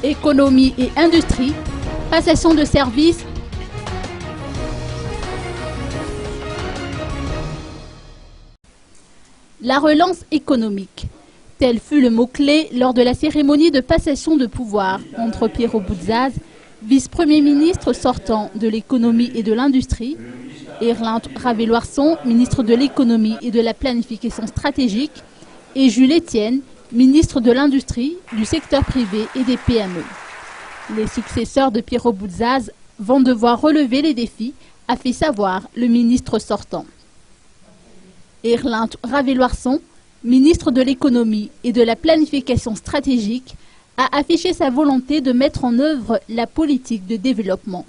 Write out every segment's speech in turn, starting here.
Économie et industrie, passation de services. La relance économique. Tel fut le mot-clé lors de la cérémonie de passation de pouvoir entre Pierro Boutzaz, vice-premier ministre sortant de l'économie et de l'industrie, et Erland Ravé-Loarson, ministre de l'économie et de la planification stratégique, et Jules Etienne, ministre de l'industrie, du secteur privé et des PME. Les successeurs de Pierro Boutzaz vont devoir relever les défis, a fait savoir le ministre sortant. Erland Ravé-Loarson, ministre de l'économie et de la planification stratégique, a affiché sa volonté de mettre en œuvre la politique de développement.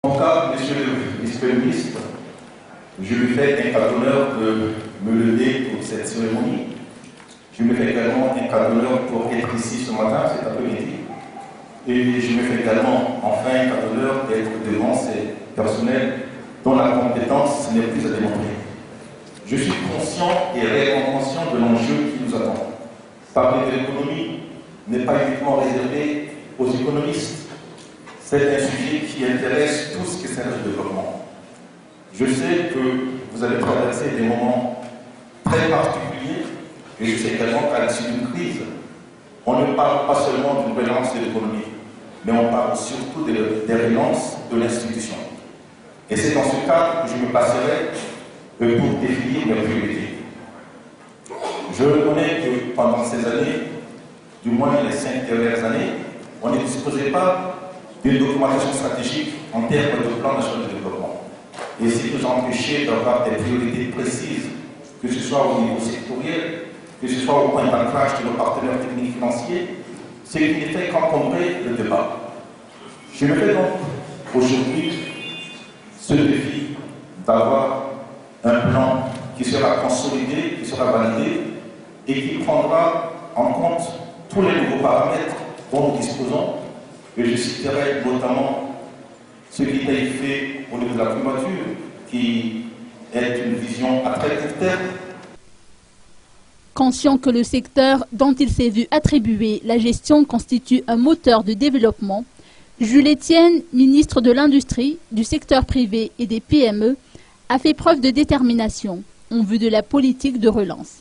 En mon cas, monsieur le vice-premier ministre, je lui fais un cadeau d'honneur de me lever pour cette cérémonie. Je me fais également un cadeau d'honneur pour être ici ce matin, cet après-midi. Et je me fais également enfin un cadeau d'honneur d'être devant ces personnels dont la compétence n'est plus à démontrer. Je suis conscient et réellement conscient de l'enjeu qui nous attend. Parler de l'économie n'est pas uniquement réservé aux économistes. C'est un sujet qui intéresse tout ce qui est le développement. Je sais que vous allez traverser des moments très particuliers, et je sais également qu'à l'issue d'une crise, on ne parle pas seulement d'une relance de l'économie, mais on parle surtout des relances de l'institution. Et c'est dans ce cadre que je me passerai pour définir mes priorités. Je reconnais que pendant ces années, du moins les 5 dernières années, on ne disposait pas d'une documentation stratégique en termes de plan national de développement. Et ce qui nous empêchait d'avoir des priorités précises, que ce soit au niveau sectoriel, que ce soit au point d'ancrage de nos partenaires techniques financiers, ce qui ne fait qu'encombrer le débat. Je me fais donc aujourd'hui ce défi d'avoir un plan qui sera consolidé, qui sera validé et qui prendra en compte tous les nouveaux paramètres dont nous disposons. Et je citerai notamment ce qui a été fait au niveau de la primature, qui est une vision à très court terme. Conscient que le secteur dont il s'est vu attribuer la gestion constitue un moteur de développement, Jules Etienne, ministre de l'Industrie, du secteur privé et des PME, a fait preuve de détermination en vue de la politique de relance.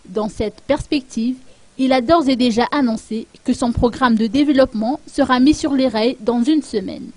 Dans cette perspective, il a d'ores et déjà annoncé que son programme de développement sera mis sur les rails dans une semaine.